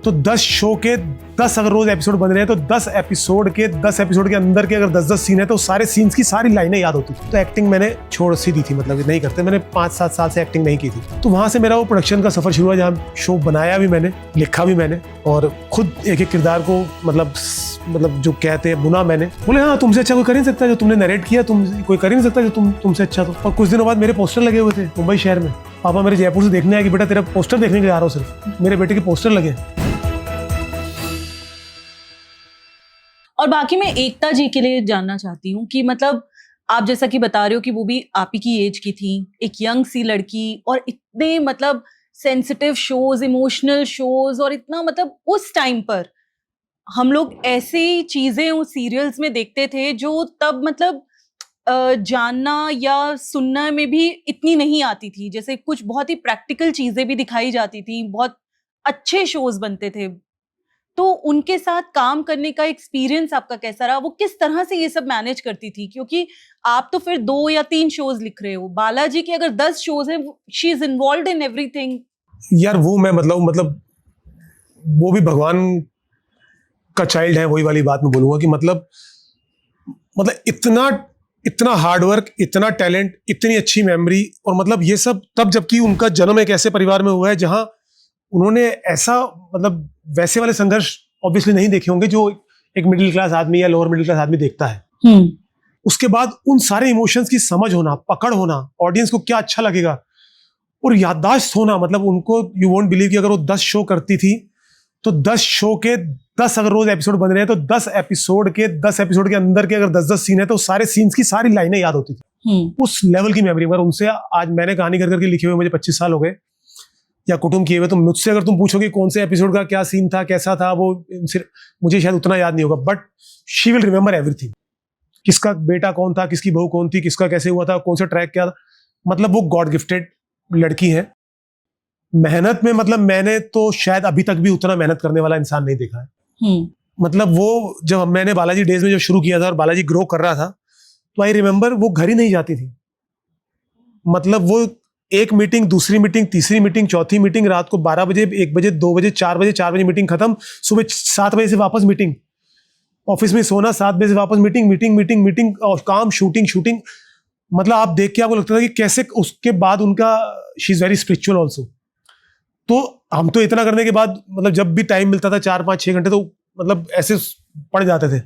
तो 10 शो के 10 अगर रोज एपिसोड बन रहे हैं तो 10 एपिसोड के अंदर के अगर 10-10 सीन है तो सारे सीन्स की सारी लाइनें याद होती थी। तो एक्टिंग मैंने छोड़ सी दी थी, मतलब नहीं करते, मैंने 5-7 साल से एक्टिंग नहीं की थी। तो वहां से मेरा वो प्रोडक्शन का सफर शुरू हुआ, जहाँ शो बनाया भी मैंने, लिखा भी मैंने और खुद एक एक किरदार को मतलब जो कहते हैं बुना मैंने। बोले हाँ तुमसे अच्छा कोई कर नहीं सकता, जो तुमने नरेट किया तुम कोई कर नहीं सकता जो तुमसे अच्छा। तो और कुछ दिनों बाद मेरे पोस्टर लगे हुए थे मुंबई शहर में। पापा मेरे जयपुर से देखने आए कि बेटा तेरा पोस्टर देखने के लिए आ रहा हूँ, सिर्फ मेरे बेटे के पोस्टर लगे। और बाकी मैं एकता जी के लिए जानना चाहती हूँ कि मतलब आप जैसा कि बता रहे हो कि वो भी आप ही की एज की थी, एक यंग सी लड़की, और इतने मतलब सेंसिटिव शोज, इमोशनल शोज, और इतना मतलब उस टाइम पर हम लोग ऐसी चीजें उस सीरियल्स में देखते थे जो तब मतलब जानना या सुनना में भी इतनी नहीं आती थी। जैसे कुछ बहुत ही प्रैक्टिकल चीजें भी दिखाई जाती थी, बहुत अच्छे शोज बनते थे। तो उनके साथ काम करने का एक्सपीरियंस आपका कैसा रहा? वो किस तरह से ये सब मैनेज करती थी? क्योंकि आप तो फिर 2 या 3 शोज लिख रहे हो, बालाजी के अगर 10 शोज हैं, she is involved in everything. यार वो मैं मतलब वो भी भगवान का चाइल्ड है, वही वाली बात मैं बोलूंगा कि मतलब इतना हार्डवर्क, इतना टैलेंट, इतनी अच्छी मेमोरी, और मतलब ये सब तब जबकि उनका जन्म एक ऐसे परिवार में हुआ है जहां उन्होंने ऐसा मतलब वैसे वाले संघर्ष ऑब्वियसली नहीं देखे होंगे जो एक मिडिल क्लास आदमी या लोअर मिडिल क्लास आदमी देखता है। उसके बाद उन सारे इमोशंस की समझ होना, पकड़ होना, ऑडियंस को क्या अच्छा लगेगा और याददाश्त होना, मतलब उनको यू वोंट बिलीव कि अगर वो 10 शो करती थी तो 10 शो के 10 अगर रोज एपिसोड बन रहे हैं तो 10 एपिसोड के अंदर के अगर 10-10 सीन है तो सारे सीन्स की सारी लाइनें याद होती थी। उस लेवल की मेमोरी। अगर उनसे आज मैंने कहानी कर करके लिखे हुए मुझे 25 साल हो गए या कुटुंब किए हुए, तो मुझसे अगर तुम पूछोगे कौन से एपिसोड का क्या सीन था, कैसा था, वो मुझे शायद उतना याद नहीं होगा, but she will remember everything. किसका बेटा कौन था, किसकी बहू कौन थी, किसका कैसे हुआ था, कौन सा ट्रैक क्या था। मतलब वो गॉड गिफ्टेड लड़की है। मेहनत में मतलब मैंने तो शायद अभी तक भी उतना मेहनत करने वाला इंसान नहीं देखा है। मतलब वो जब मैंने बालाजी डेज में जब शुरू किया था और बालाजी ग्रो कर रहा था तो आई रिमेंबर वो घर ही नहीं जाती थी। मतलब वो एक मीटिंग, दूसरी मीटिंग, तीसरी मीटिंग, चौथी मीटिंग, रात को 12 बजे, 1 बजे, 2 बजे, 4 बजे मीटिंग खत्म, सुबह 7 बजे से वापस मीटिंग, ऑफिस में सोना, 7 बजे से वापस मीटिंग और काम, शूटिंग। मतलब आप देख के आपको लगता था कि कैसे। उसके बाद उनका she is very spiritual also. तो हम तो इतना करने के बाद मतलब जब भी टाइम मिलता था 4-5-6 घंटे तो मतलब ऐसे पड़ जाते थे।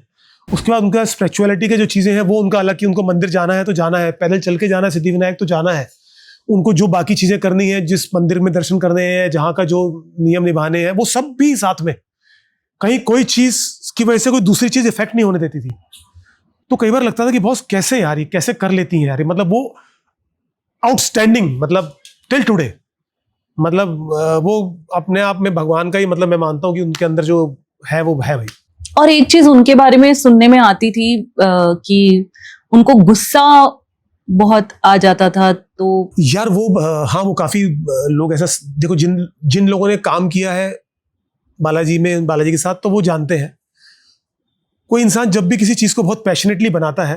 उसके बाद उनका स्पिरिचुअलिटी के जो चीजें हैं वो उनका अलग, कि उनको मंदिर जाना है तो जाना है, पैदल चल के जाना है सिद्धिविनायक तो जाना है, उनको जो बाकी चीजें करनी है, जिस मंदिर में दर्शन करने हैं, जहाँ का जो नियम निभाने हैं, वो सब भी साथ में। कहीं कोई चीज की वजह से कोई दूसरी चीज इफेक्ट नहीं होने देती थी। तो कई बार लगता था कि बॉस कैसे यार, ये कैसे कर लेती हैं यार, मतलब वो आउटस्टैंडिंग, मतलब टिल टुडे, मतलब वो अपने आप में भगवान का ही, मतलब मैं मानता हूँ कि उनके अंदर जो है वो है भाई। और एक चीज उनके बारे में सुनने में आती थी कि उनको गुस्सा बहुत आ जाता था। तो यार वो हाँ, वो काफी लोग ऐसा देखो, जिन लोगों ने काम किया है बालाजी के साथ, तो वो जानते हैं कोई इंसान जब भी किसी चीज को बहुत पैशनेटली बनाता है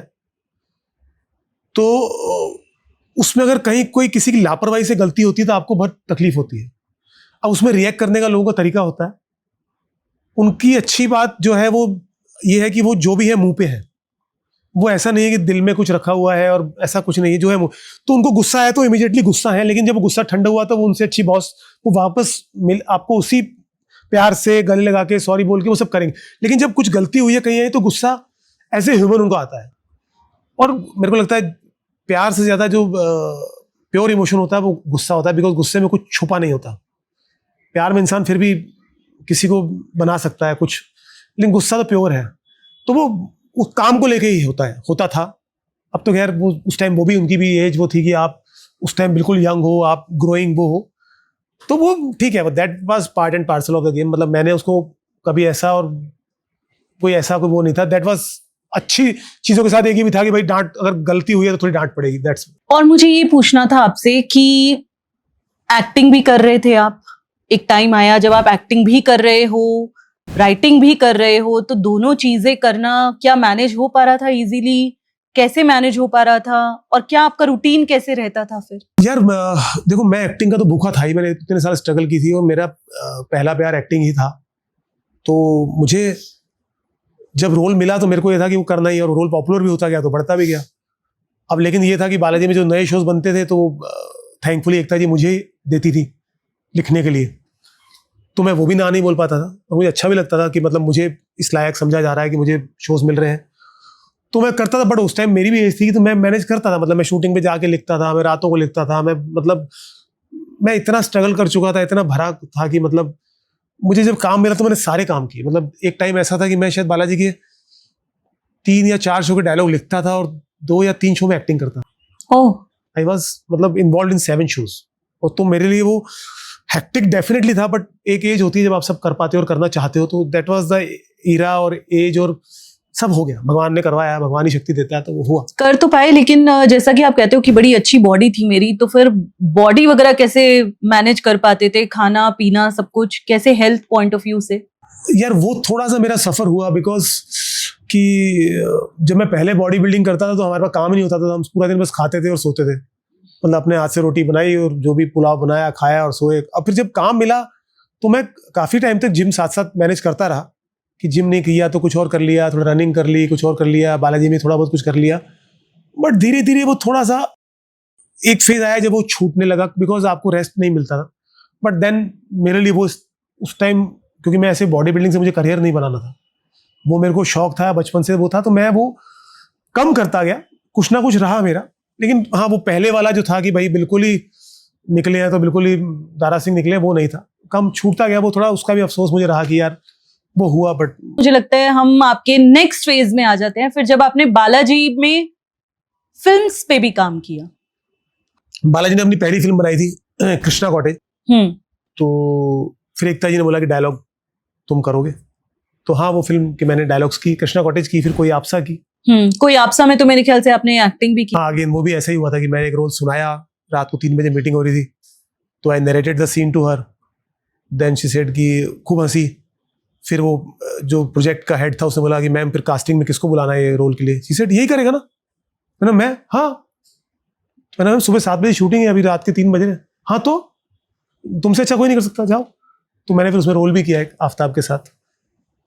तो उसमें अगर कहीं कोई किसी की लापरवाही से गलती होती है तो आपको बहुत तकलीफ होती है। अब उसमें रिएक्ट करने का लोगों का तरीका होता है। उनकी अच्छी बात जो है वो ये है कि वो जो भी है मुंह पे है, वो ऐसा नहीं है कि दिल में कुछ रखा हुआ है, और ऐसा कुछ नहीं है जो है मुंह। तो उनको गुस्सा है तो इमीडिएटली गुस्सा है, लेकिन जब वो गुस्सा ठंडा हुआ तो वो उनसे अच्छी बॉस वो वापस आपको उसी प्यार से गले लगा के सॉरी बोल के वो सब करेंगे। लेकिन जब कुछ गलती हुई है कहीं है तो गुस्सा एज ए ह्यूमन उनको आता है। और मेरे को लगता है प्यार से ज्यादा जो प्योर इमोशन होता है वो गुस्सा होता है, बिकॉज गुस्से में कुछ छुपा नहीं होता। प्यार में इंसान फिर भी किसी को बना सकता है कुछ, लेकिन गुस्सा तो प्योर है। तो वो उस काम को लेके ही होता था। अब तो खैर वो उस टाइम वो भी, उनकी भी एज वो थी कि आप उस टाइम बिल्कुल यंग हो, आप ग्रोइंग वो हो, तो वो ठीक है, that was part and parcel of the game. मतलब मैंने उसको कभी ऐसा और कोई ऐसा कोई वो नहीं था। दैट वाज अच्छी चीजों के साथ एक ही भी था कि भाई डांट, अगर गलती हुई है तो थोड़ी डांट पड़ेगी, दैट्स। और मुझे ये पूछना था आपसे कि एक्टिंग भी कर रहे थे आप, एक टाइम आया जब आप एक्टिंग भी कर रहे हो, राइटिंग भी कर रहे हो, तो दोनों चीजें करना क्या मैनेज हो पा रहा था इजीली? कैसे मैनेज हो पा रहा था? और क्या आपका रूटीन कैसे रहता था फिर? यार देखो, मैं एक्टिंग का तो भूखा था ही, मैंने इतने साल स्ट्रगल की थी और मेरा पहला प्यार एक्टिंग ही था। तो मुझे जब रोल मिला तो मेरे को ये था कि वो करना ही है, और रोल पॉपुलर भी होता गया तो बढ़ता भी गया। अब लेकिन ये था कि बालाजी में जो नए शोज बनते थे तो थैंकफुली एकता जी मुझे देती थी लिखने के लिए, तो मैं वो भी ना नहीं बोल पाता था, और मुझे अच्छा भी लगता था कि मतलब मुझे इस लायक समझा जा रहा है कि मुझे शोज मिल रहे हैं, तो मैं करता था। बट उस टाइम मेरी भी एज थी कि तो मैं मैनेज करता था, मतलब मैं शूटिंग पे जाके लिखता था, मैं रातों को लिखता था, मैं मतलब मैं इतना स्ट्रगल कर चुका था, इतना भरा था कि मतलब मुझे जब काम मिला तो मैंने सारे काम किए। मतलब एक टाइम ऐसा था कि मैं शायद बालाजी के 3 या 4 शो के डायलॉग लिखता था और 2 या 3 शो में एक्टिंग करता था। ओह, आई वॉज मतलब इन्वॉल्व इन 7 शोज, और तो मेरे लिए वो हेक्टिक डेफिनेटली था, बट एक एज होती है जब आप सब कर पाते हो और करना चाहते हो, तो दैट वाज द इरा और एज, और सब हो गया, भगवान ने करवाया, भगवान ही शक्ति देता है, तो वो हुआ। कर तो पाए, लेकिन जैसा कि आप कहते हो कि बड़ी अच्छी बॉडी थी मेरी, तो फिर बॉडी वगैरह कैसे मैनेज कर पाते थे, खाना पीना सब कुछ कैसे, हेल्थ पॉइंट ऑफ व्यू से? यार वो थोड़ा सा मेरा सफर हुआ, बिकॉज कि जब मैं पहले बॉडी बिल्डिंग करता था तो हमारे पास काम ही नहीं होता था, हम पूरा दिन बस खाते थे और सोते थे। मतलब अपने हाथ से रोटी बनाई और जो भी पुलाव बनाया खाया और सोए। अब फिर जब काम मिला तो मैं काफ़ी टाइम तक जिम साथ साथ मैनेज करता रहा, कि जिम नहीं किया तो कुछ और कर लिया, थोड़ा रनिंग कर ली, कुछ और कर लिया, बालाजी में थोड़ा बहुत कुछ कर लिया। बट धीरे धीरे वो थोड़ा सा एक फेज आया जब वो छूटने लगा, बिकॉज आपको रेस्ट नहीं मिलता था। बट देन मेरे लिए वो उस टाइम, क्योंकि मैं ऐसे बॉडी बिल्डिंग से मुझे करियर नहीं बनाना था, वो मेरे को शौक था बचपन से वो था, तो मैं वो कम करता गया, कुछ ना कुछ रहा मेरा। लेकिन हाँ, वो पहले वाला जो था कि भाई बिल्कुल ही निकले हैं तो बिल्कुल ही दारा सिंह निकले, वो नहीं था, कम छूटता गया वो थोड़ा। उसका भी अफसोस मुझे रहा कि यार वो हुआ। बट मुझे लगता है हम आपके नेक्स्ट फेज में आ जाते हैं, फिर जब आपने बालाजी में फिल्म्स पे भी काम किया। बालाजी ने अपनी पहली फिल्म बनाई थी कृष्णा कॉटेज, तो फिर एकता जी ने बोला कि डायलॉग तुम करोगे, तो हाँ वो फिल्म के मैंने डायलॉग्स की, कृष्णा कॉटेज की, फिर कोई आपसा की। कोई आपसा में तो मेरे ख्याल से आपने एक्टिंग भी की। हाँ, अगेन वो भी ऐसा ही हुआ था कि मैंने एक रोल सुनाया, रात को 3 बजे मीटिंग हो रही थी, तो I narrated the scene to her, then she said कि खूब हंसी। फिर वो जो प्रोजेक्ट का हेड था उसने बोला कि मैम फिर कास्टिंग में किसको बुलाना है ये रोल के लिए? शी सेड यही करेगा ना? मैं हाँ, मैंने सुबह 7 बजे शूटिंग है, अभी रात के 3 बजे। हाँ तो तुमसे अच्छा कोई नहीं कर सकता, जाओ। तो मैंने फिर उसमें रोल भी किया एक आफ्ताब के साथ,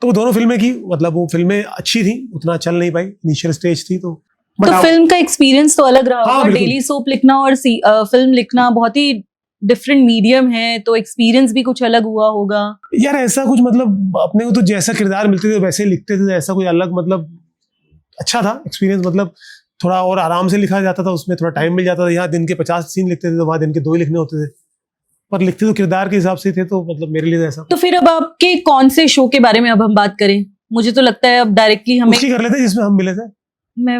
तो वो दोनों फिल्में की। मतलब वो फिल्में अच्छी थी, उतना चल नहीं पाई, इनिशियल स्टेज थी तो फिल्म का एक्सपीरियंस तो अलग रहा हाँ, होगा। बिल्कुल। डेली सोप लिखना और फिल्म लिखना बहुत ही डिफरेंट मीडियम है, तो एक्सपीरियंस भी कुछ अलग हुआ होगा। यार ऐसा कुछ मतलब अपने को तो जैसा किरदार मिलते थे वैसे ही लिखते थे, ऐसा कोई अलग मतलब अच्छा था एक्सपीरियंस। मतलब थोड़ा और आराम से लिखा जाता था, उसमें थोड़ा टाइम मिल जाता था। यहाँ दिन के 50 सीन लिखते थे तो वहाँ दिन के 2 ही लिखने होते थे, पर लिखते तो किरदार के हिसाब से थे, तो मतलब मेरे लिए ऐसा। तो फिर अब आपके कौन से शो के बारे में अब हम बात करें? मुझे तो लगता है अब डायरेक्टली हमें उसकी कर लेते जिसमें हम मिले थे। मैं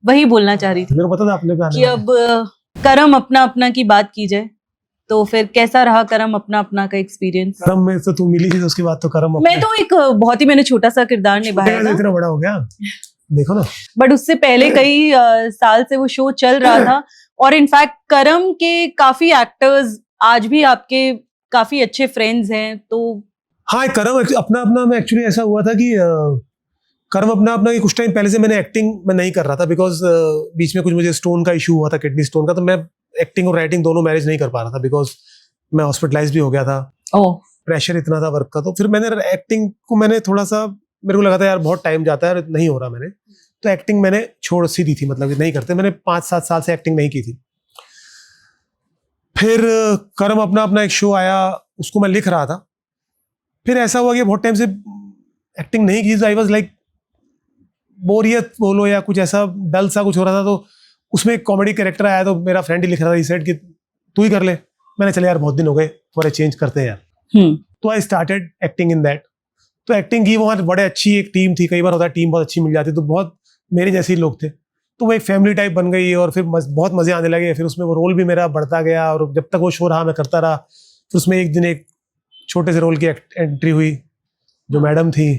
वही बोलना चाह रही थी मेरे को पता था अपने पे आने कि अब करम अपना अपना की बात की जाए, तो फिर कैसा रहा करम अपना अपना का एक्सपीरियंस? करम में तो तू मिली थी, तो उसके बाद तो करम मैं तो एक बहुत ही मैंने छोटा सा किरदार निभाया था, इतना बड़ा हो गया देखो ना। बट उससे पहले कई साल से वो शो चल रहा था, और इनफैक्ट करम के काफी एक्टर्स आज भी आपके काफी अच्छे फ्रेंड्स हैं। तो हाँ, करम अपना अपना में एक्चुअली ऐसा हुआ था कि करम अपना अपना कि कुछ टाइम पहले से मैंने एक्टिंग में नहीं कर रहा था, बिकॉज बीच में कुछ मुझे स्टोन का इशू हुआ था, किडनी स्टोन का, तो मैं एक्टिंग और राइटिंग दोनों मैनेज नहीं कर पा रहा था, बिकॉज मैं हॉस्पिटलाइज भी हो गया था। प्रेशर इतना था वर्क का, तो फिर मैंने एक्टिंग को मैंने थोड़ा सा, मेरे को लगा था यार बहुत टाइम जाता है, नहीं हो रहा, मैंने तो एक्टिंग मैंने छोड़ सी दी थी, मतलब नहीं करते। मैंने 5-7 साल से एक्टिंग नहीं की थी। फिर करम अपना अपना एक शो आया, उसको मैं लिख रहा था। फिर ऐसा हुआ कि बहुत टाइम से एक्टिंग नहीं की, आई वाज लाइक बोरियत बोलो या कुछ ऐसा डल सा कुछ हो रहा था। तो उसमें एक कॉमेडी कैरेक्टर आया, तो मेरा फ्रेंड ही लिख रहा था, ही सेड कि तू ही कर ले। मैंने चले यार बहुत दिन हो गए, थोड़ा चेंज करते हैं यार। तो I started acting in that. तो एक्टिंग की, वहाँ बड़े अच्छी एक टीम थी, कई बार होता है टीम बहुत अच्छी मिल जाती, तो बहुत मेरे जैसे ही लोग थे, तो वो एक फैमिली टाइप बन गई, और फिर बहुत मजे आने लगे। फिर उसमें वो रोल भी मेरा बढ़ता गया, और जब तक वो शो रहा मैं करता रहा। फिर उसमें एक दिन एक छोटे से रोल की एंट्री हुई, जो मैडम थी।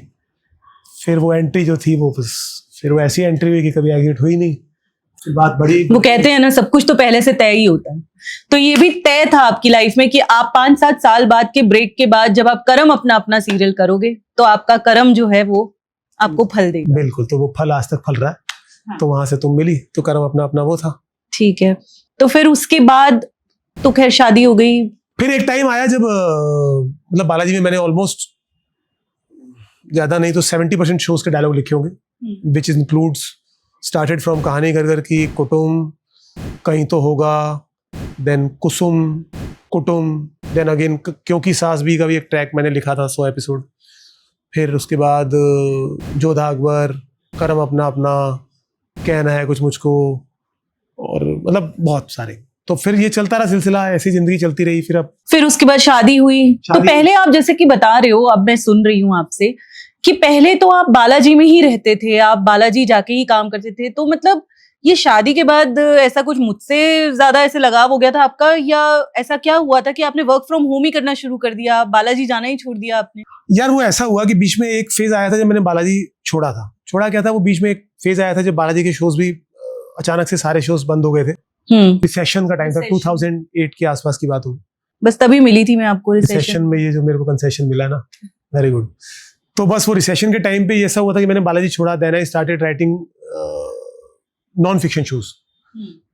फिर वो एंट्री जो थी वो बस फिर वो ऐसी एंट्री हुई कि कभी एग्जिट हुई नहीं। फिर बात बड़ी, वो कहते हैं ना सब कुछ तो पहले से तय ही होता है, तो ये भी तय था आपकी लाइफ में कि आप 5-7 साल बाद के ब्रेक के बाद जब आप करम अपना अपना सीरियल करोगे तो आपका करम जो है वो आपको फल देगा। बिल्कुल, तो वो फल आज तक फल रहा है। हाँ। तो वहां से तुम मिली, तो करम अपना अपना वो था। ठीक है, तो फिर उसके बाद तो खैर शादी हो गई। फिर एक टाइम आया जब मतलब बालाजी में मैंने ऑलमोस्ट ज़्यादा नहीं तो 70% शोज के डायलॉग लिखे होंगे, विच इंक्लूड्स स्टार्टेड फ्रॉम कहानी घर घर की, कुटुम, कहीं तो होगा, देन कुटुम, देन अगेन क्योंकि सास भी का भी एक ट्रैक मैंने लिखा था 100 एपिसोड। फिर उसके बाद जोधा अकबर, करम अपना अपना, कहना है कुछ मुझको, और मतलब बहुत सारे। तो फिर ये चलता रहा सिलसिला, ऐसी जिंदगी चलती रही। फिर उसके बाद शादी हुई। तो पहले आप जैसे कि बता रहे हो, अब मैं सुन रही हूँ आपसे कि पहले तो आप बालाजी में ही रहते थे, आप बालाजी जाके ही काम करते थे, तो मतलब ये शादी के बाद ऐसा कुछ मुझसे ज्यादा ऐसे लगाव हो गया था आपका, या ऐसा क्या हुआ था कि आपने वर्क फ्रॉम होम ही करना शुरू कर दिया, बालाजी जाना ही छोड़ दिया आपने? यार वो ऐसा हुआ कि बीच में एक फेज आया था जब मैंने बालाजी छोड़ा था। छोड़ा क्या था, वो बीच में एक फेज आया था जब बालाजी के शोज भी अचानक से सारे शोज बंद हो गए थे। रिसेशन का टाइम था, 2008 के आसपास की बात हो। बस तभी मिली थी मैं आपको रिसेशन में, ये जो मेरे को कंसेशन मिला ना, वेरी गुड। तो बस वो रिसेशन के टाइम पे ऐसा हुआ था कि मैंने बालाजी छोड़ा, then I started writing non fiction shows.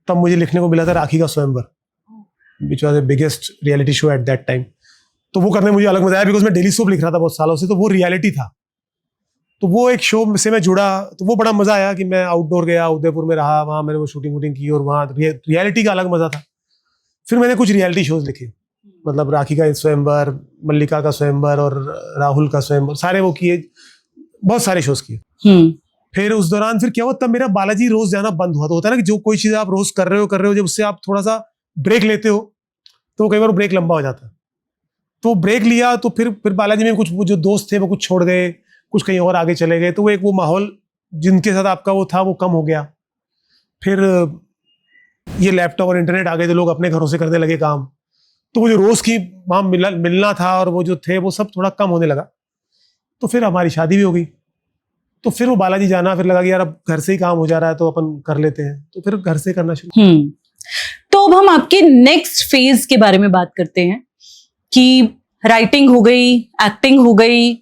तब मुझे लिखने को मिला था राखी का स्वयंवर, which was the biggest reality show at that time. तो वो करने में मुझे अलग मजा आया, बिकॉज मैं डेली सोप लिख रहा था बहुत सालों से, तो वो रियलिटी था। तो वो एक शो से मैं जुड़ा, तो वो बड़ा मजा आया कि मैं आउटडोर गया, उदयपुर में रहा, वहाँ मैंने वो शूटिंग की, और वहाँ रियलिटी का अलग मजा था। फिर मैंने कुछ रियलिटी शोज लिखे, मतलब राखी का स्वयंवर, मल्लिका का स्वयंवर और राहुल का स्वयंवर, सारे वो किए, बहुत सारे शोज किए। फिर उस दौरान फिर क्या हुआ, तब मेरा बालाजी रोज जाना बंद हुआ। तो होता है ना कि जो कोई चीज आप रोज कर रहे हो, जब उससे आप थोड़ा सा ब्रेक लेते हो तो कई बार ब्रेक लंबा हो जाता है। तो ब्रेक लिया, तो फिर बालाजी में कुछ जो दोस्त थे वो कुछ छोड़ गए, कुछ कहीं और आगे चले गए, तो वो एक वो माहौल जिनके साथ आपका वो था वो कम हो गया। फिर ये लैपटॉप और इंटरनेट आ गए, तो लोग अपने घरों से करने लगे काम, तो वो जो रोज की वहाँ मिलना था और वो जो थे वो सब थोड़ा कम होने लगा। तो फिर हमारी शादी भी हो गई, तो फिर वो बालाजी जाना, फिर लगा कि यार अब घर से ही काम हो जा रहा है तो अपन कर लेते हैं, तो फिर घर से करना शुरू। तो अब हम आपके नेक्स्ट फेज के बारे में बात करते हैं कि राइटिंग हो गई, एक्टिंग हो गई,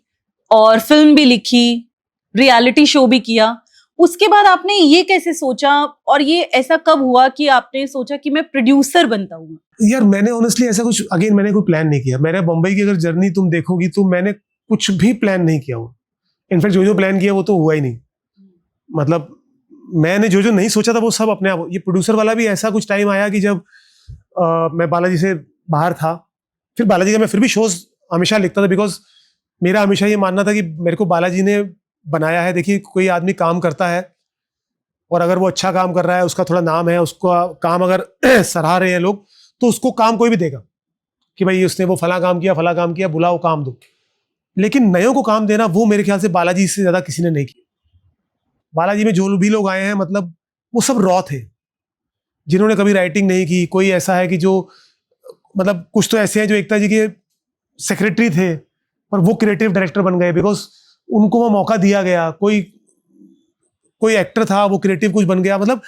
और फिल्म भी लिखी, रियलिटी शो भी किया। उसके बाद आपने ये कैसे सोचा, और ये ऐसा कब हुआ कि आपने सोचा कि मैं प्रोड्यूसर बनता हूँ? यार मैंने ऑनेस्टली ऐसा कुछ, अगेन मैंने कोई प्लान नहीं किया। मेरे बम्बई की अगर जर्नी तुम देखोगी तो मैंने कुछ भी प्लान नहीं किया हो। इनफैक्ट जो प्लान किया वो तो हुआ ही नहीं। मतलब मैंने जो नहीं सोचा था वो सब अपने आप। ये प्रोड्यूसर वाला भी ऐसा कुछ टाइम आया कि जब मैं बालाजी से बाहर था, फिर बालाजी का मैं फिर भी शोज हमेशा लिखता था, बिकॉज मेरा हमेशा ये मानना था कि मेरे को बालाजी ने बनाया है। देखिए कोई आदमी काम करता है और अगर वो अच्छा काम कर रहा है, उसका थोड़ा नाम है, उसका काम अगर सराह रहे हैं लोग, तो उसको काम कोई भी देगा कि भाई उसने वो फला काम किया, बुलाओ काम दो। लेकिन नयों को काम देना वो मेरे ख्याल से बालाजी से ज्यादा किसी ने नहीं किया। बालाजी में जो भी लोग आए हैं, मतलब वो सब रॉ थे, जिन्होंने कभी राइटिंग नहीं की। कोई ऐसा है कि जो, मतलब कुछ तो ऐसे हैं जो एकता जी के सेक्रेटरी थे पर वो क्रिएटिव डायरेक्टर बन गए, बिकॉज उनको वो मौका दिया गया। कोई एक्टर था, वो क्रिएटिव कुछ बन गया, मतलब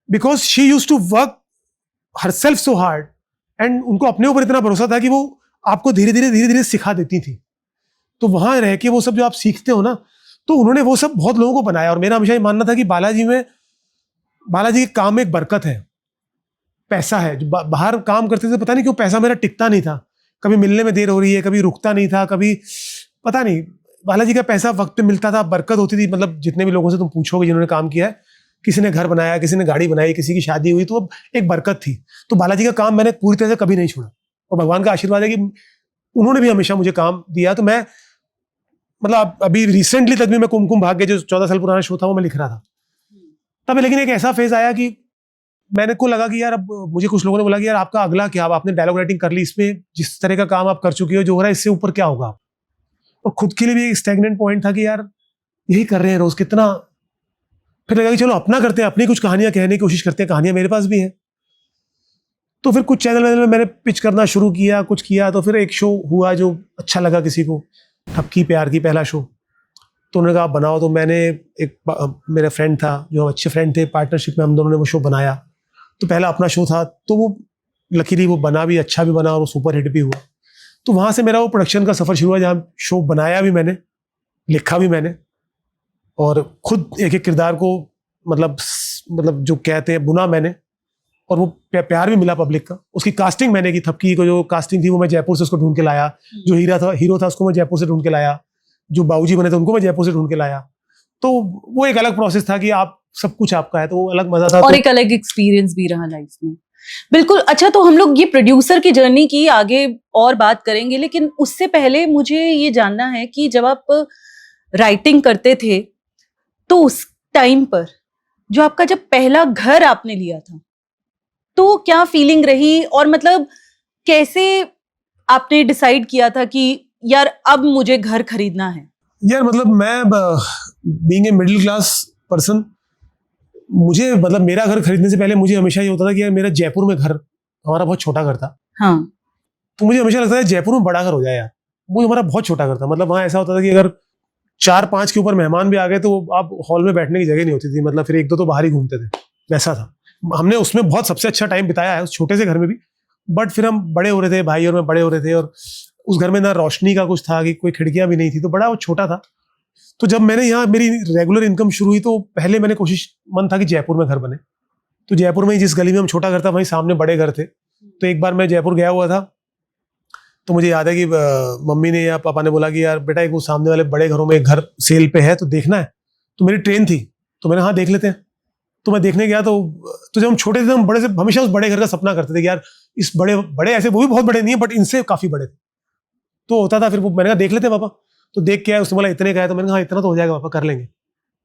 because she used to work herself so hard, and उनको अपने ऊपर इतना भरोसा था कि वो आपको धीरे धीरे सिखा देती थी। तो वहां रह के वो सब जो आप सीखते हो ना, तो उन्होंने वो सब बहुत लोगों को बनाया। और मेरा हमेशा ये मानना था कि बालाजी के काम में एक बरकत है, पैसा है। जो बाहर काम करते थे, पता नहीं क्यों पैसा मेरा टिकता नहीं था। कभी मिलने में देर हो रही है, कभी रुकता नहीं था, कभी पता नहीं। बालाजी का पैसा वक्त पे मिलता था, बरकत होती थी। मतलब जितने भी लोगों से तुम पूछोगे जिन्होंने काम किया है, किसी ने घर बनाया, किसी ने गाड़ी बनाई, किसी की शादी हुई, तो एक बरकत थी। तो बालाजी का काम मैंने पूरी तरह से कभी नहीं छोड़ा, और भगवान का आशीर्वाद है कि उन्होंने भी हमेशा मुझे काम दिया। तो मैं, मतलब अभी रिसेंटली तक भी मैं कुमकुम भाग्य, जो 14 साल पुराना शो था, वो मैं लिख रहा था तब। लेकिन एक ऐसा फेज आया कि मैंने को लगा कि यार, अब मुझे कुछ लोगों ने बोला कि यार आपका अगला क्या, आपने डायलॉग राइटिंग कर ली, इसमें जिस तरह का काम आप कर चुके हो, जो हो रहा है इससे ऊपर क्या होगा। और खुद के लिए भी एक स्टैग्नेंट पॉइंट था कि यार यही कर रहे हैं रोज, कितना। फिर लगा कि चलो अपना करते हैं, अपनी कुछ कहानियां कहने की कोशिश करते हैं, कहानियां मेरे पास भी हैं। तो फिर कुछ चैनल में मैंने पिच करना शुरू किया, कुछ किया। तो फिर एक शो हुआ जो अच्छा लगा किसी को, ठपकी प्यार की, पहला शो। तो उन्होंने कहा आप बनाओ। तो मैंने मेरा फ्रेंड था, जो अच्छे फ्रेंड थे, पार्टनरशिप में हम दोनों ने वो शो बनाया। तो पहला अपना शो था, तो वो लकीली वो बना भी, अच्छा भी बना, और वो सुपर हिट भी हुआ। तो वहाँ से मेरा वो प्रोडक्शन का सफ़र शुरू हुआ, जहाँ शो बनाया भी मैंने, लिखा भी मैंने, और खुद एक एक किरदार को मतलब जो कहते हैं बुना मैंने। और वो प्यार भी मिला पब्लिक का। उसकी कास्टिंग मैंने की, थपकी को जो कास्टिंग थी वो मैं जयपुर से उसको ढूंढ के लाया। जो हीरो था उसको मैं जयपुर से ढूंढ के लाया। जो बाबूजी बने थे उनको मैं जयपुर से ढूंढ के लाया। तो वो एक अलग प्रोसेस था कि आप सब कुछ आपका है, तो वो अलग मजा था। और तो एक अलग एक्सपीरियंस भी रहा लाइफ में। बिल्कुल। अच्छा, तो हम लोग ये प्रोड्यूसर की जर्नी की आगे और बात करेंगे, लेकिन उससे पहले मुझे ये जानना है कि जब आप राइटिंग करते थे तो उस टाइम पर जो आपका जब पहला घर आपने लिया था, तो क्या फीलिंग रही, और मतलब कैसे आपने डिसाइड किया था कि यार अब मुझे घर खरीदना है? यार मतलब मैं being a middle class person, मुझे मतलब मेरा घर खरीदने से पहले मुझे हमेशा ये होता था कि यार मेरा जयपुर में घर, हमारा बहुत छोटा घर था, हाँ। तो मुझे हमेशा लगता था जयपुर में बड़ा घर हो जाए यार। वो हमारा बहुत छोटा घर था, मतलब वहाँ ऐसा होता था कि अगर 4-5 के ऊपर मेहमान भी आ गए तो आप हॉल में बैठने की जगह नहीं होती थी, मतलब फिर एक दो तो बाहर ही घूमते थे, वैसा था। हमने उसमें बहुत सबसे अच्छा टाइम बिताया है उस छोटे से घर में भी, बट फिर हम बड़े हो रहे थे, भाई और मैं बड़े हो रहे थे, और उस घर में ना रोशनी का कुछ था कि कोई खिड़कियां भी नहीं थी, तो बड़ा वो छोटा था। तो जब मैंने यहाँ मेरी रेगुलर इनकम शुरू हुई तो पहले मैंने कोशिश मन था कि जयपुर में घर बने। तो जयपुर में ही जिस गली में हम छोटा घर था वहीं सामने बड़े घर थे। तो एक बार मैं जयपुर गया हुआ था, तो मुझे याद है कि मम्मी ने या पापा ने बोला कि यार बेटा एक वो सामने वाले बड़े घरों में एक घर सेल पे है तो देखना है। तो मेरी ट्रेन थी, तो मैंने हाँ देख लेते हैं। तो मैं देखने गया, तो जब हम छोटे थे हम बड़े से हमेशा उस बड़े घर का सपना करते थे कि यार इस बड़े बड़े ऐसे, वो भी बहुत बड़े नहीं है बट इनसे काफी बड़े थे, तो होता था। फिर मैंने कहा देख लेते हैं पापा। तो देख के आया, उसने बोला इतने का है, तो मैंने कहा हाँ इतना तो हो जाएगा पापा, कर लेंगे।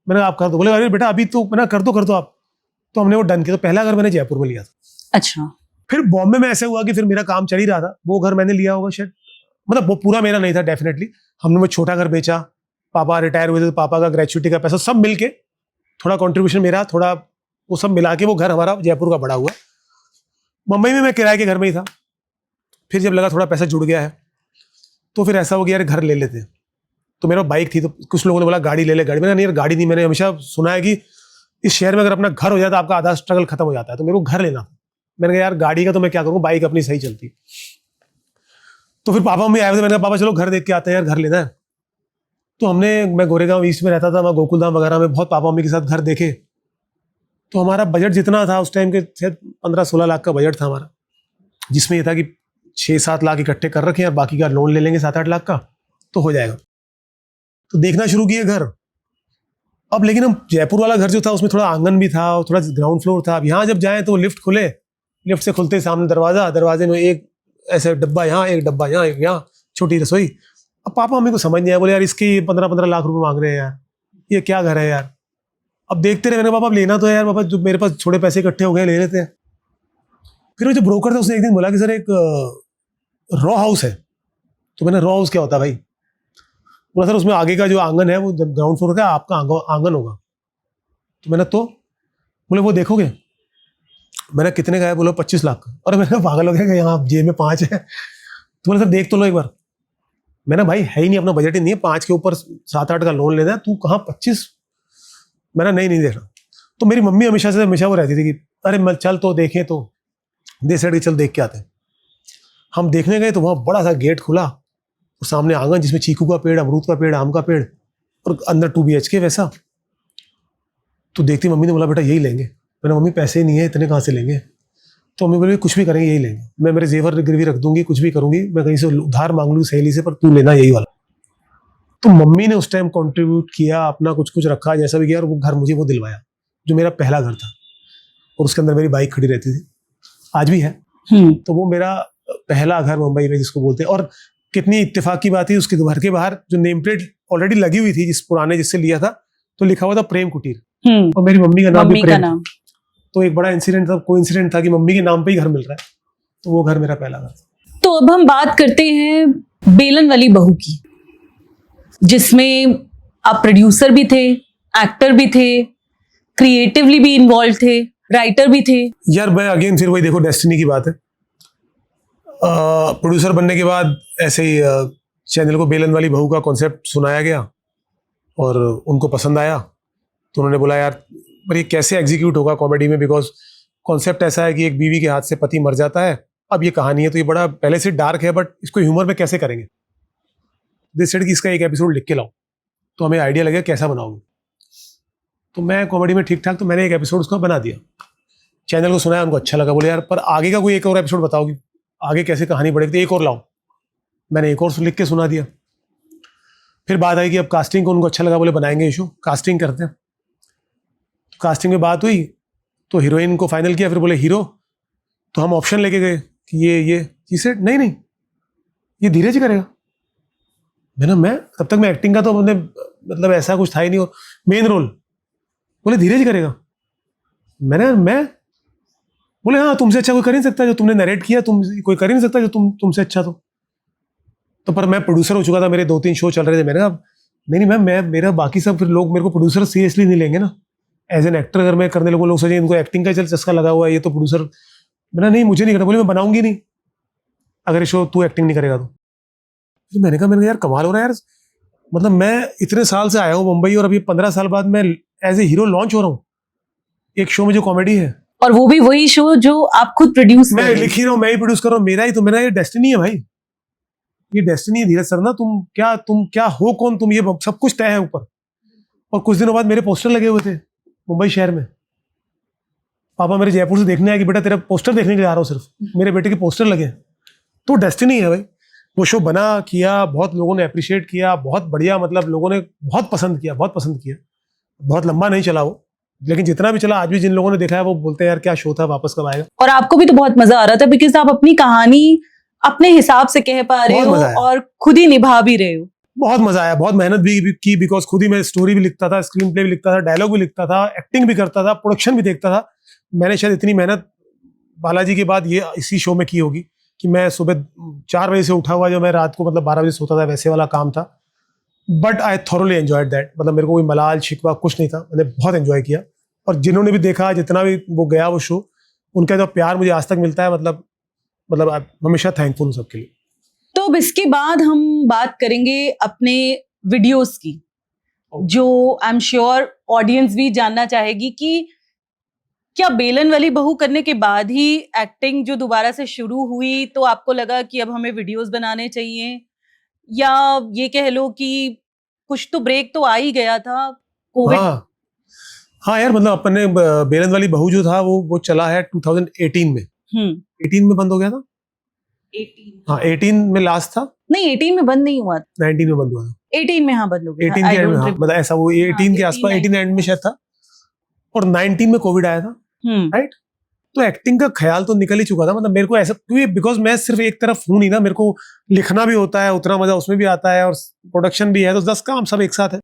मैंने कहा आप कर दो। बोले अरे बेटा अभी तो, मैंने कर दो आप। तो हमने वो डन किया। तो पहला घर मैंने जयपुर में लिया था। अच्छा। फिर बॉम्बे में ऐसे हुआ कि फिर मेरा काम चल ही रहा था, वो घर मैंने लिया होगा शायद, मतलब वो पूरा मेरा नहीं था डेफिनेटली। हमने वो छोटा घर बेचा, पापा रिटायर हुए थे तो पापा का ग्रेचुइटी का पैसा सब मिलके, थोड़ा कंट्रीब्यूशन मेरा, थोड़ा वो सब मिला के वो घर हमारा जयपुर का बड़ा हुआ। मुंबई में मैं किराए के घर में ही था। फिर जब लगा थोड़ा पैसा जुड़ गया है तो फिर ऐसा हो गया यार घर ले लेते हैं। तो मेरा बाइक थी, तो कुछ लोगों ने बोला गाड़ी ले ले, गाड़ी। मैंने नहीं यार गाड़ी नहीं, मैंने हमेशा सुना है कि इस शहर में अगर अपना घर हो जाता है आपका आधा स्ट्रगल खत्म हो जाता है, तो मेरे को घर लेना। मैंने कहा यार गाड़ी का तो मैं क्या करूँ, बाइक अपनी सही चलती। तो फिर पापा मम्मी आए थे, मैंने कहा पापा चलो घर देख के आते हैं यार, घर लेना है। तो मैं गोरेगांव ईस्ट में रहता था, मैं गोकुलधाम वगैरह में बहुत पापा मम्मी के साथ घर देखे। तो हमारा बजट जितना था उस टाइम के शायद 15-16 लाख का बजट था हमारा, जिसमें ये था कि 6-7 लाख इकट्ठे कर रखे हैं, बाकी का लोन ले लेंगे 7-8 लाख का तो हो जाएगा। तो देखना शुरू किए घर। अब लेकिन हम जयपुर वाला घर जो था उसमें थोड़ा आंगन भी था और थोड़ा ग्राउंड फ्लोर था। अब यहाँ जब जाए तो लिफ्ट खुले, लिफ्ट से खुलते सामने दरवाजा, दरवाजे में एक ऐसे डब्बा यहाँ, एक डब्बा यहाँ, एक यहाँ, छोटी रसोई। अब पापा मम्मी को समझ नहीं आया, बोले यार इसकी 15-15 लाख रुपए मांग रहे हैं यार, ये क्या घर है यार। अब देखते रहे, मैंने पापा अब लेना तो है यार, पापा जो मेरे पास थोड़े पैसे इकट्ठे हो गए ले लेते हैं। फिर वो जो ब्रोकर था उसने एक दिन बोला कि सर एक रॉ हाउस है। तो मैंने रॉ हाउस क्या होता है भाई? बोला सर उसमें आगे का जो आंगन है वो ग्राउंड फ्लोर का आपका आंगन होगा। तो मैंने तो बोले वो देखोगे? मैंने कितने का है? बोला 25 लाख का। और मैंने पागल हो गया कि यहाँ जेब में 5 है। तो बोले सर देख तो लो एक बार। मैंने भाई है ही नहीं, अपना बजट ही नहीं है, 5 के ऊपर 7-8 का लोन लेना है, तू कहाँ 25? मैंने नहीं देखना। तो मेरी मम्मी हमेशा वो रहती थी कि अरे चल तो देखें, तो दे साइड चल देख के आते हैं। हम देखने गए तो वहाँ बड़ा सा गेट खुला और सामने आंगन जिसमें चीकू का पेड़, अमरूद का पेड़, आम का पेड़ और अंदर 2 BHK वैसा। तो देखती मम्मी ने बोला बेटा यही लेंगे। मैंने मम्मी पैसे ही नहीं है, इतने कहाँ से लेंगे? तो मम्मी बोली कुछ भी करेंगे यही लेंगे, मैं मेरे जेवर गिरवी रख दूंगी, कुछ भी करूंगी, मैं कहीं से उधार मांग लूंगी सहेली से, पर तू लेना यही वाला। तो मम्मी ने उस टाइम कंट्रीब्यूट किया, अपना कुछ कुछ रखा जैसा भी किया, और वो घर मुझे वो दिलवाया जो मेरा पहला घर था। और उसके अंदर मेरी बाइक खड़ी रहती थी, आज भी है। तो वो मेरा पहला घर मुंबई में जिसको बोलते हैं। और कितनी इत्तेफाक की बात है, उसके घर के बाहर जो नेम प्लेट ऑलरेडी लगी हुई थी जिस पुराने जिससे लिया था, तो लिखा हुआ था प्रेम कुटीर और मेरी मम्मी का नाम भी प्रेम था। तो एक बड़ा इंसिडेंट था, कोइंसिडेंट था कि मम्मी के नाम पे ही घर मिल रहा है। तो वो घर मेरा पहला घर था। तो अब हम बात करते हैं बेलन वाली बहू की, जिसमें आप प्रोड्यूसर भी थे, एक्टर भी थे, क्रिएटिवली भी इन्वॉल्व थे, राइटर भी थे। यार मैं अगेन फिर वही देखो डेस्टिनी की बात है। प्रोड्यूसर बनने के बाद ऐसे ही चैनल को बेलन वाली बहू का कॉन्सेप्ट सुनाया गया और उनको पसंद आया। तो उन्होंने बोला यार पर ये कैसे एग्जीक्यूट होगा कॉमेडी में, बिकॉज कॉन्सेप्ट ऐसा है कि एक बीवी के हाथ से पति मर जाता है। अब ये कहानी है तो ये बड़ा पहले से डार्क है, बट इसको ह्यूमर में कैसे करेंगे? दिस सेड कि इसका एक एपिसोड लिख के लाओ। तो हमें आइडिया लगा कैसा बनाओगे। तो मैं कॉमेडी में ठीक ठाक, तो मैंने एक एपिसोड उसका बना दिया। चैनल को सुनाया, उनको अच्छा लगा, बोले यार पर आगे का कोई एक और एपिसोड बताओगी, आगे कैसे कहानी बढ़ेगी, तो एक और लाओ। मैंने एक और लिख के सुना दिया। फिर बात आई कि अब कास्टिंग को उनको अच्छा लगा, बोले बनाएंगे शो, कास्टिंग करते हैं। कास्टिंग में बात हुई तो हीरोइन को फाइनल किया, फिर बोले हीरो, तो हम ऑप्शन लेके गए कि ये सेट नहीं नहीं ये धीरज ही करेगा। मैं तब तक मैं एक्टिंग का तो मैंने मतलब ऐसा कुछ था ही नहीं, और मेन रोल बोले धीरज ही करेगा। मैं बोले हाँ, तुमसे अच्छा कोई कर ही नहीं सकता, जो तुमने नरेट किया तुम कोई कर ही नहीं सकता जो तुमसे अच्छा। तो पर मैं प्रोड्यूसर हो चुका था, मेरे 2-3 शो चल रहे थे। मैंने कहा नहीं मैम, मैं मेरा बाकी सब फिर लोग मेरे को प्रोड्यूसर सीरियसली नहीं लेंगे ना। एज एन एक्टर अगर मैं करने लगूँ, लोग सोचेंगे इनको एक्टिंग का चल चस्का लगा हुआ है, ये तो प्रोड्यूसर। मैंने नहीं, मुझे नहीं करना। बोले मैं बनाऊंगी नहीं अगर ये शो तू एक्टिंग नहीं करेगा तो। मैंने कहा यार कमाल हो रहा है यार, मतलब मैं इतने साल से आया हूँ मुंबई और अभी 15 साल बाद मैं एज ए हीरो लॉन्च हो रहा हूँ एक शो में जो कॉमेडी है, और वो भी वही शो जो आप खुद प्रोड्यूस कर मैं रहे हैं। लिख ही रहा हूँ, मैं ही प्रोड्यूस कर रहा हूँ, मेरा ही तो मेरा ये डेस्टिनी है भाई, ये डेस्टिनी है धीरज सर ना। तुम क्या हो कौन, तुम ये सब कुछ तय है ऊपर। और कुछ दिनों बाद मेरे पोस्टर लगे हुए थे मुंबई शहर में। पापा मेरे जयपुर से देखने आए कि बेटा तेरा पोस्टर देखने के लिए आ रहा हूँ, सिर्फ मेरे बेटे के पोस्टर लगे। तो डेस्टिनी है भाई। वो शो बना किया, बहुत लोगों ने अप्रिशिएट किया, बहुत बढ़िया, मतलब लोगों ने बहुत पसंद किया। बहुत लंबा नहीं चला वो, लेकिन जितना भी चला आज भी जिन लोगों ने देखा है वो बोलते हैं यार क्या शो था, वापस कब आएगा। और आपको भी तो बहुत मजा आ रहा था, बिकॉज आप अपनी कहानी अपने हिसाब से कह पा रहे बहुत हो मजा आया। और खुद ही निभा भी रहे हो। बहुत मजा आया, बहुत मेहनत भी की, बिकॉज खुद ही मैं स्टोरी भी लिखता था, स्क्रीन प्ले भी लिखता था, डायलॉग भी लिखता था, एक्टिंग भी करता था, प्रोडक्शन भी देखता था। मैंने शायद इतनी मेहनत बालाजी के बाद ये इसी शो में की होगी कि मैं सुबह 4 बजे से उठा हुआ, जो मैं रात को मतलब 12 बजे सोता था, वैसे वाला काम था। But I thoroughly enjoyed that, मतलब मेरे को कोई मलाल शिकवा कुछ नहीं था, मैंने बहुत एंजॉय किया। और जिन्होंने भी देखा, जितना भी वो गया वो शो, उनका जो प्यार मुझे आज तक मिलता है, मतलब आप हमेशा थैंकफुल हूँ सबके लिए। तो अब इसके बाद हम बात करेंगे अपने वीडियोस की, जो आई एम श्योर ऑडियंस भी जानना चाहेगी कि क्या बेलन वाली बहू करने के बाद ही एक्टिंग जो दोबारा से शुरू हुई तो आपको लगा कि अब हमें वीडियोस बनाने चाहिए, या ये कह लो कि कुछ तो ब्रेक तो आ ही गया था कोविड। हाँ यार, मतलब अपने बेलन वाली बहू जो था वो चला है 2018 में। 18 में बंद हो गया था। 18 हाँ 18 में लास्ट था। नहीं, 18 में बंद नहीं हुआ, 19 में बंद हुआ था। 18 में हाँ बंद हो गया। 18 के एंड में, हाँ, मतलब ऐसा वो 18 के आसपास, 18 एंड में शायद था, और 19 में कोविड आया था, राइट। तो एक्टिंग का ख्याल तो निकल ही चुका था, मतलब मेरे को ऐसा, क्योंकि बिकॉज मैं सिर्फ एक तरफ हूँ नहीं ना, मेरे को लिखना भी होता है, उतना मजा उसमें भी आता है, और प्रोडक्शन भी है, तो 10 काम सब एक साथ है।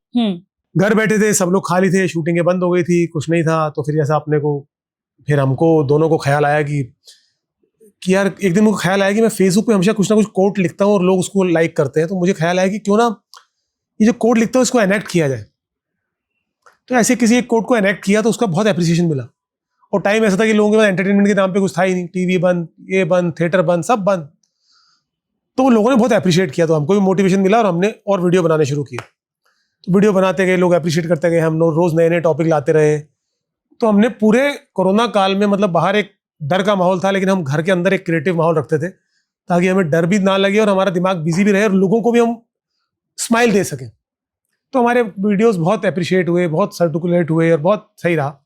घर बैठे थे, सब लोग खाली थे, शूटिंगें बंद हो गई थी, कुछ नहीं था। तो फिर जैसा अपने को, फिर हमको दोनों को ख्याल आया कि यार, एक दिन मुझे ख्याल आया कि मैं फेसबुक पे हमेशा कुछ ना कुछ कोट लिखता हूँ और लोग उसको लाइक करते हैं। तो मुझे ख्याल आया कि क्यों ना ये जो कोट लिखता हूँ इसको एनेक्ट किया जाए। तो ऐसे किसी एक कोट को एनेक्ट किया तो उसका बहुत एप्रिसिएशन मिला। और टाइम ऐसा था कि लोगों के पास एंटरटेनमेंट के नाम पे कुछ था ही नहीं, टीवी बंद, ये बंद, थिएटर बंद, सब बंद। तो वो लोगों ने बहुत अप्रिशिएट किया, तो हमको भी मोटिवेशन मिला और हमने और वीडियो बनाने शुरू किए। तो वीडियो बनाते गए, लोग अप्रिशिएट करते गए, हम लोग रोज नए नए टॉपिक लाते रहे। तो हमने पूरे कोरोना काल में, मतलब बाहर एक डर का माहौल था, लेकिन हम घर के अंदर एक क्रिएटिव माहौल रखते थे ताकि हमें डर भी ना लगे और हमारा दिमाग बिजी भी रहे और लोगों को भी हम स्माइल दे सकें। तो हमारे वीडियोस बहुत अप्रिशिएट हुए, बहुत सर्कुलेट हुए और बहुत सही रहा।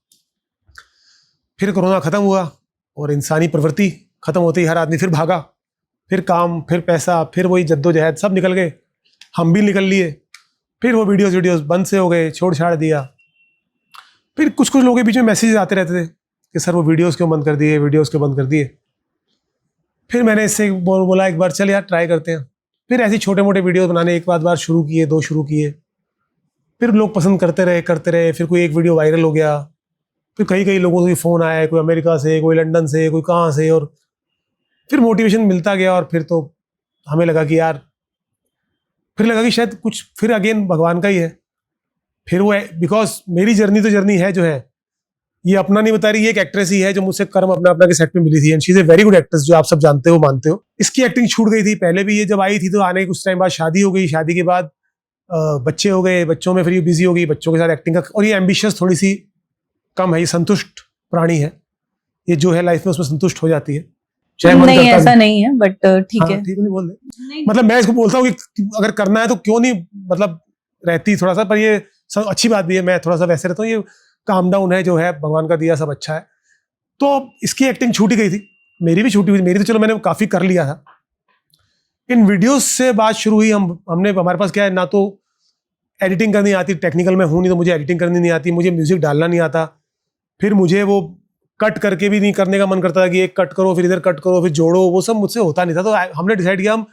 फिर कोरोना खत्म हुआ और इंसानी प्रवृत्ति खत्म होते ही हर आदमी फिर भागा, फिर काम, फिर पैसा, फिर वही जद्दोजहद, सब निकल गए, हम भी निकल लिए। फिर वो वीडियोस बंद से हो गए, छोड़ छाड़ दिया। फिर कुछ लोगों के बीच में मैसेज आते रहते थे कि सर वो वीडियोस क्यों बंद कर दिए, वीडियोस क्यों बंद कर दिए। फिर मैंने इससे बोला एक बार चल यार ट्राई करते हैं। फिर ऐसे छोटे मोटे वीडियो बनाने एक बार शुरू किए, 2 शुरू किए। फिर लोग पसंद करते रहे। फिर कोई एक वीडियो वायरल हो गया। फिर कई लोगों से फ़ोन आया, कोई अमेरिका से, कोई लंदन से, कोई कहाँ से, और फिर मोटिवेशन मिलता गया। और फिर तो हमें लगा कि यार, फिर लगा कि शायद कुछ फिर अगेन भगवान का ही है। फिर वो है, बिकॉज मेरी जर्नी तो जर्नी है जो है, ये अपना नहीं बता रही, ये एक एक्ट्रेस ही है जो मुझसे कर्म अपना अपना के सेट में मिली थी, and she is a very good actress, जो आप सब जानते हो, मानते हो। इसकी एक्टिंग छूट गई थी पहले भी, ये जब आई थी तो आने के कुछ टाइम बाद शादी हो गई, शादी के बाद बच्चे हो गए, बच्चों में फिर ये बिजी हो गई, बच्चों के साथ एक्टिंग का। और ये एम्बिशियस थोड़ी सी कम है, ये संतुष्ट प्राणी है, ये जो है लाइफ में उसमें संतुष्ट हो जाती है। नहीं ऐसा नहीं है, बट ठीक है, ठीक नहीं बोल रहे, मतलब मैं इसको बोलता हूँ कि अगर करना है तो क्यों नहीं, मतलब रहती थोड़ा सा, पर ये सब अच्छी बात भी है, मैं थोड़ा सा वैसे रहता हूँ, ये काम डाउन है जो है, भगवान का दिया सब अच्छा है। तो इसकी एक्टिंग छूटी गई थी, मेरी भी छूटी हुई, मेरी तो चलो मैंने काफी कर लिया था। इन वीडियोस से बात शुरू हुई, हमने, हमारे पास क्या है ना, तो एडिटिंग करनी आती, टेक्निकल में हूँ नहीं तो मुझे एडिटिंग करनी नहीं आती, मुझे म्यूजिक डालना नहीं आता, फिर मुझे वो कट करके भी नहीं करने का मन करता था कि एक कट करो फिर इधर कट करो फिर जोड़ो, वो सब मुझसे होता नहीं था। तो हमने डिसाइड किया हम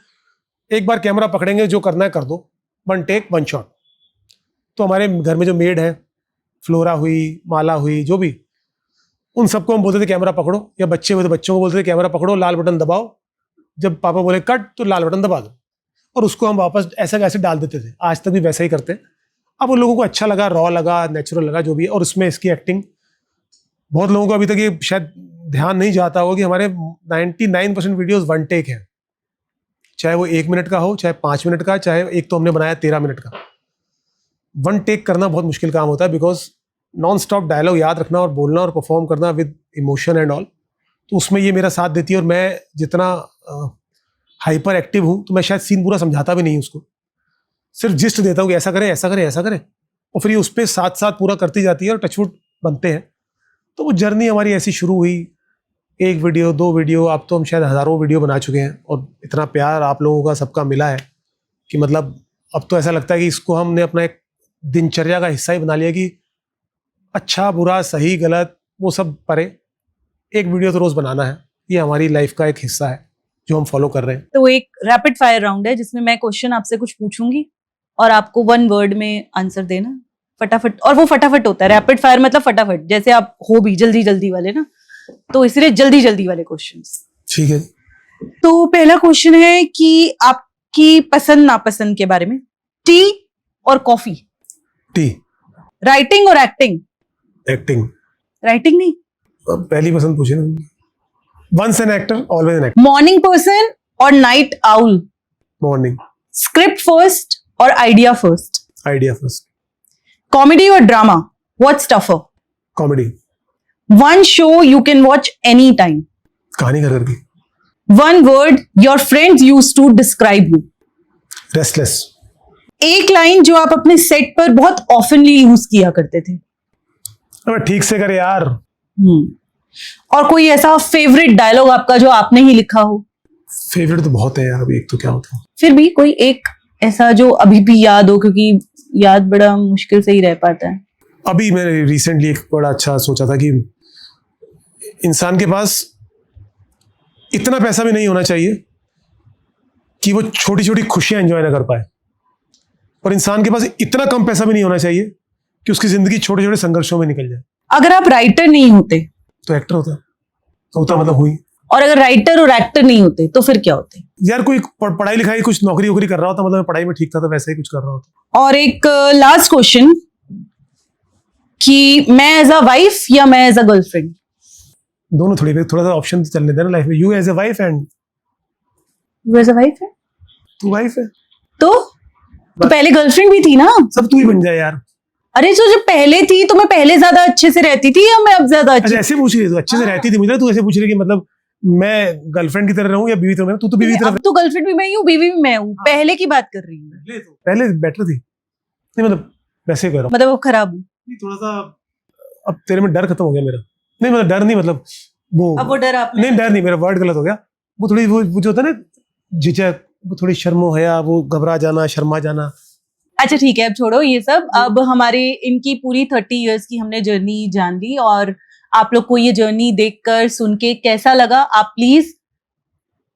एक बार कैमरा पकड़ेंगे, जो करना है कर दो, 1 टेक 1 शॉट। तो हमारे घर में जो मेड है, फ्लोरा हुई, माला हुई, जो भी, उन सबको हम बोलते थे कैमरा पकड़ो, या बच्चे हुए तो बच्चों को बोलते थे कैमरा पकड़ो, लाल बटन दबाओ, जब पापा बोले कट तो लाल बटन दबा दो, और उसको हम वापस ऐसा कैसे डाल देते थे। आज तक भी वैसा ही करते हैं। अब उन लोगों को अच्छा लगा, रॉ लगा, नेचुरल लगा, जो भी है। और उसमें इसकी एक्टिंग, बहुत लोगों को अभी तक ये शायद ध्यान नहीं जाता होगा कि हमारे 99% वीडियोस 1 टेक है, चाहे वो 1 मिनट का हो, चाहे 5 मिनट का, चाहे एक तो हमने बनाया 13 मिनट का। 1 टेक करना बहुत मुश्किल काम होता है, बिकॉज नॉन स्टॉप डायलॉग याद रखना और बोलना और परफॉर्म करना विद इमोशन एंड ऑल। तो उसमें ये मेरा साथ देती है। और मैं जितना हाइपर एक्टिव हूँ तो मैं शायद सीन पूरा समझाता भी नहीं उसको, सिर्फ जिस्ट देता हूँ कि ऐसा करें ऐसा करें ऐसा करें, और फिर ये उस पर साथ साथ पूरा करती जाती है और टचवुड बनते हैं। तो वो जर्नी हमारी ऐसी शुरू हुई, 1 वीडियो 2 वीडियो, अब तो हम शायद हज़ारों वीडियो बना चुके हैं। और इतना प्यार आप लोगों का सबका मिला है कि मतलब अब तो ऐसा लगता है कि इसको हमने अपना एक दिनचर्या का हिस्सा ही बना लिया, कि अच्छा बुरा सही गलत वो सब परे, 1 वीडियो तो रोज़ बनाना है। ये हमारी लाइफ का एक हिस्सा है जो हम फॉलो कर रहे हैं। तो एक रैपिड फायर राउंड है जिसमें मैं क्वेश्चन आपसे कुछ पूछूंगी और आपको 1 वर्ड में आंसर देना फटाफट। और वो फटाफट होता है, रैपिड फायर मतलब फटाफट, जैसे आप हो भी जल्दी जल्दी वाले ना, तो इसलिए जल्दी जल्दी वाले क्वेश्चंस। ठीक है। तो पहला क्वेश्चन है कि आपकी पसंद नापसंद के बारे में। टी और कॉफी? टी। राइटिंग और एक्टिंग? एक्टिंग। राइटिंग नहीं? पहली पसंद पूछे ना। Once an actor always an actor. Morning person और night owl? Morning. Script first और idea first? Idea first. Comedy और drama, what's tougher? Comedy. One show you can watch any time? Kahaani Ghar Ghar Kii. One word your friends use to describe you? Restless. एक line जो आप अपने set पर बहुत ऑफनली use किया करते थे? अबे ठीक से कर यार। और कोई ऐसा फेवरेट डायलॉग आपका जो आपने ही लिखा हो? फेवरेट तो बहुत है यार, अभी एक तो क्या होता है। फिर भी कोई एक ऐसा जो अभी भी याद हो, क्योंकि याद बड़ा मुश्किल से ही रह पाता है। अभी मैंने रिसेंटली एक बड़ा अच्छा सोचा था कि इंसान के पास इतना पैसा भी नहीं होना चाहिए कि वो छोटी छोटी खुशियां एंजॉय ना कर पाए, और इंसान के पास इतना कम पैसा भी नहीं होना चाहिए कि उसकी जिंदगी छोटे छोटे संघर्षों में निकल जाए। अगर आप राइटर नहीं होते तो एक्टर होता मतलब हुई। और अगर राइटर और एक्टर नहीं होते तो फिर क्या होते? यार कोई पढ़ाई लिखाई कुछ नौकरी वोकरी कर रहा होता, मतलब मैं पढ़ाई में ठीक था तो वैसे ही कुछ कर रहा होता। और एक लास्ट क्वेश्चन कि मैं एज अ वाइफ या मैं एज अ गर्लफ्रेंड? दोनों थोड़ा सा ऑप्शन तो चलने देना लाइफ में। You as a wife and you as a wife है? तू वाइफ है तो पहले गर्लफ्रेंड भी थी ना? सब तू ही बन जाए यार। अरे जो जब पहले थी तो मैं पहले ज्यादा अच्छे से रहती थी या मैं अब ज्यादा अच्छा ऐसे पूछ रही है, तू अच्छे से रहती थी, मुझे तू ऐसे पूछ रही है कि मतलब मैं गर्लफ्रेंड की तरह रहूं या बीवी की तरह? तू तो बीवी की तरह। अब तो गर्लफ्रेंड भी मैं ही हूँ, बीवी भी मैं हूँ। पहले की बात कर रही हूँ। पहले बेटर थी। नहीं मतलब वैसे ही कर रहा हूँ। मतलब वो खराब हूँ? थोड़ा सा अब तेरे में डर खत्म हो गया मेरा। नहीं मतलब डर नहीं, मतलब वो अब वो डर आप नहीं, डर नहीं, मेरा वर्ड गलत हो गया। वो थोड़ी वो जो होता है ना झिझक, वो थोड़ी शर्मो हया, वो घबरा जाना, शर्मा जाना। अच्छा ठीक है, अब छोड़ो ये सब। अब हमारे इनकी पूरी 30 इयर्स की हमने जर्नी जान ली, और आप लोग को ये जर्नी देखकर सुन के कैसा लगा आप प्लीज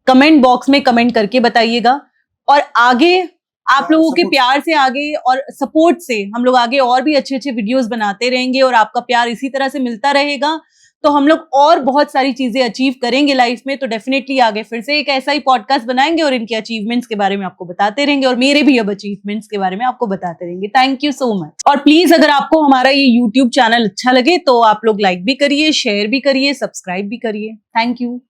कमेंट बॉक्स में कमेंट करके बताइएगा। और आगे आप लोगों के प्यार से आगे और सपोर्ट से हम लोग आगे और भी अच्छे अच्छे वीडियोस बनाते रहेंगे, और आपका प्यार इसी तरह से मिलता रहेगा तो हम लोग और बहुत सारी चीजें अचीव करेंगे लाइफ में। तो डेफिनेटली आगे फिर से एक ऐसा ही पॉडकास्ट बनाएंगे और इनके अचीवमेंट्स के बारे में आपको बताते रहेंगे, और मेरे भी अब अचीवमेंट्स के बारे में आपको बताते रहेंगे। Thank you so much. और प्लीज अगर आपको हमारा ये यूट्यूब चैनल अच्छा लगे तो आप लोग लाइक भी करिए, शेयर भी करिए, सब्सक्राइब भी करिए। Thank you.